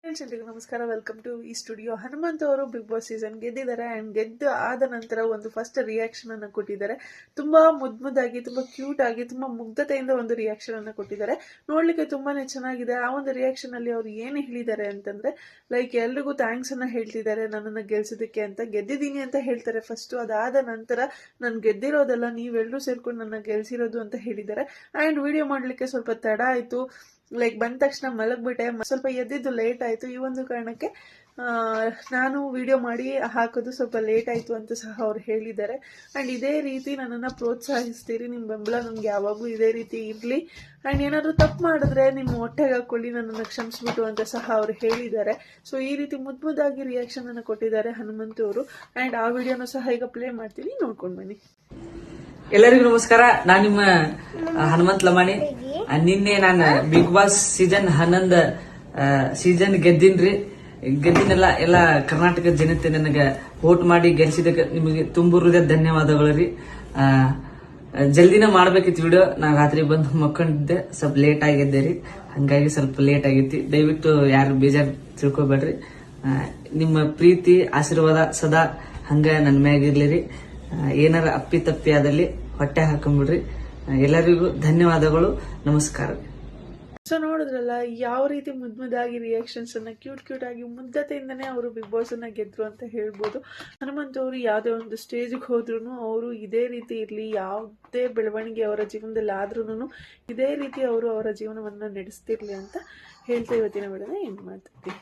ಎಲ್ರಿಗೂ ನಮಸ್ಕಾರ. Welcome to ಈ ಸ್ಟುಡಿಯೋ. ಹನುಮಂತ್ ಅವರು ಬಿಗ್ ಬಾಸ್ ಸೀಸನ್ ಗೆದ್ದಿದ್ದಾರೆ ಅಂಡ್ ಗೆದ್ದು ಆದ ನಂತರ ಒಂದು ಫಸ್ಟ್ ರಿಯಾಕ್ಷನ್ ಅನ್ನು ಕೊಟ್ಟಿದ್ದಾರೆ. ತುಂಬಾ ಮುದ್ದಾಗಿ, ತುಂಬಾ ಕ್ಯೂಟ್ ಆಗಿ, ತುಂಬಾ ಮುಗ್ಧತೆಯಿಂದ ಒಂದು ರಿಯಾಕ್ಷನ್ ಅನ್ನು ಕೊಟ್ಟಿದ್ದಾರೆ. ನೋಡ್ಲಿಕ್ಕೆ ತುಂಬಾನೇ ಚೆನ್ನಾಗಿದೆ. ಆ ಒಂದು ರಿಯಾಕ್ಷನ್ ಅಲ್ಲಿ ಅವ್ರು ಏನು ಹೇಳಿದ್ದಾರೆ ಅಂತಂದ್ರೆ, ಲೈಕ್ ಎಲ್ರಿಗೂ ಥ್ಯಾಂಕ್ಸ್ ಅನ್ನ ಹೇಳ್ತಿದ್ದಾರೆ ನನ್ನನ್ನು ಗೆಲ್ಸೋದಕ್ಕೆ ಅಂತ. ಗೆದ್ದಿದ್ದೀನಿ ಅಂತ ಹೇಳ್ತಾರೆ ಫಸ್ಟ್. ಅದಾದ ನಂತರ ನಾನು ಗೆದ್ದಿರೋದಲ್ಲ, ನೀವೆಲ್ಲರೂ ಸೇರ್ಕೊಂಡು ನನ್ನ ಗೆಲ್ಸಿರೋದು ಅಂತ ಹೇಳಿದ್ದಾರೆ. ಅಂಡ್ ವಿಡಿಯೋ ಮಾಡ್ಲಿಕ್ಕೆ ಸ್ವಲ್ಪ ತಡ ಆಯ್ತು. ಲೈಕ್ ಬಂದ ತಕ್ಷಣ ಮಲಗ್ಬಿಟ್ಟೆ, ಸ್ವಲ್ಪ ಎದ್ದಿದ್ದು ಲೇಟ್ ಆಯ್ತು. ಈ ಒಂದು ಕಾರಣಕ್ಕೆ ನಾನು ವಿಡಿಯೋ ಮಾಡಿ ಹಾಕೋದು ಸ್ವಲ್ಪ ಲೇಟ್ ಆಯ್ತು ಅಂತ ಸಹ ಅವ್ರು ಹೇಳಿದ್ದಾರೆ. ಅಂಡ್ ಇದೇ ರೀತಿ ನನ್ನನ್ನು ಪ್ರೋತ್ಸಾಹಿಸ್ತೀರಿ, ನಿಮ್ಮ ಬೆಂಬಲ ನನಗೆ ಯಾವಾಗೂ ಇದೇ ರೀತಿ ಇರಲಿ. ಅಂಡ್ ಏನಾದರೂ ತಪ್ಪು ಮಾಡಿದ್ರೆ ನಿಮ್ಮ ಹೊಟ್ಟೆಗೆ ಹಾಕೊಳ್ಳಿ, ನನ್ನನ್ನು ಕ್ಷಮಿಸ್ಬಿಟ್ಟು ಅಂತ ಸಹ ಅವ್ರು ಹೇಳಿದ್ದಾರೆ. ಸೊ ಈ ರೀತಿ ಮುದ್ದಾಗಿ ರಿಯಾಕ್ಷನ್ ಅನ್ನು ಕೊಟ್ಟಿದ್ದಾರೆ ಹನುಮಂತ್ ಅವರು. ಅಂಡ್ ಆ ವಿಡಿಯೋನು ಸಹ ಈಗ ಪ್ಲೇ ಮಾಡ್ತೀನಿ, ನೋಡ್ಕೊಂಡು ಬನ್ನಿ. ಎಲ್ಲರಿಗೂ ನಮಸ್ಕಾರ. ನಾನು ನಿಮ್ಮ ಹನುಮಂತ್ ಲಮಾಣಿ. ನಿನ್ನೆ ನಾನು ಬಿಗ್ ಬಾಸ್ ಸೀಸನ್ 11 ಸೀಸನ್ ಗೆದ್ದಿನ್ರಿ. ಗೆದ್ದಿನೆಲ್ಲ ಎಲ್ಲ ಕರ್ನಾಟಕ ಜನತೆ ನನಗೆ ವೋಟ್ ಮಾಡಿ ಗೆಲ್ಸಿದಕ್ಕೆ ನಿಮಗೆ ತುಂಬ ಹೃದಯ ಧನ್ಯವಾದಗಳು ರೀ. ಜಲ್ದಿನ ಮಾಡ್ಬೇಕಿತ್ತು ವಿಡಿಯೋ. ನಾ ರಾತ್ರಿ ಬಂದು ಮಕ್ಕೊಂಡಿದ್ದೆ, ಸ್ವಲ್ಪ ಲೇಟ್ ಆಗಿದ್ದೆ ರೀ, ಹಂಗಾಗಿ ಸ್ವಲ್ಪ ಲೇಟ್ ಆಗೈತಿ. ದಯವಿಟ್ಟು ಯಾರು ಬೇಜಾರು ತಿಳ್ಕೊಬೇಡ್ರಿ. ನಿಮ್ಮ ಪ್ರೀತಿ ಆಶೀರ್ವಾದ ಸದಾ ಹಂಗ ನನ್ನ ಮ್ಯಾಗಿರ್ಲಿ ರೀ. ಏನಾರ ಅಪ್ಪಿ ತಪ್ಪಿ ಆದಲ್ಲಿ ಹೊಟ್ಟೆ ಹಾಕೊಂಡ್ಬಿಡ್ರಿ. ಎಲ್ಲರಿಗೂ ಧನ್ಯವಾದಗಳು, ನಮಸ್ಕಾರ. ಸೊ ನೋಡಿದ್ರಲ್ಲ ಯಾವ ರೀತಿ ಮುದ್ದಾಗಿ ರಿಯಾಕ್ಷನ್ಸ್ ಅನ್ನ, ಕ್ಯೂಟ್ ಆಗಿ ಮುದ್ದತೆಯಿಂದನೇ ಅವರು ಬಿಗ್ ಬಾಸ್ ಅನ್ನ ಗೆದ್ರು ಅಂತ ಹೇಳ್ಬೋದು. ಹನುಮಂತ್ ಅವರು ಯಾವುದೇ ಒಂದು ಸ್ಟೇಜ್ಗೆ ಹೋದ್ರು ಅವರು ಇದೇ ರೀತಿ ಇರಲಿ, ಯಾವುದೇ ಬೆಳವಣಿಗೆ ಅವರ ಜೀವನದಲ್ಲಿ ಆದ್ರೂ ಇದೇ ರೀತಿ ಅವರು ಅವರ ಜೀವನವನ್ನ ನಡೆಸ್ತಿರ್ಲಿ ಅಂತ ಹೇಳ್ತಾ ಇವತ್ತಿನ ವಿಡಿಯೋನ ಏನು ಮಾಡ್ತಿದ್ವಿ.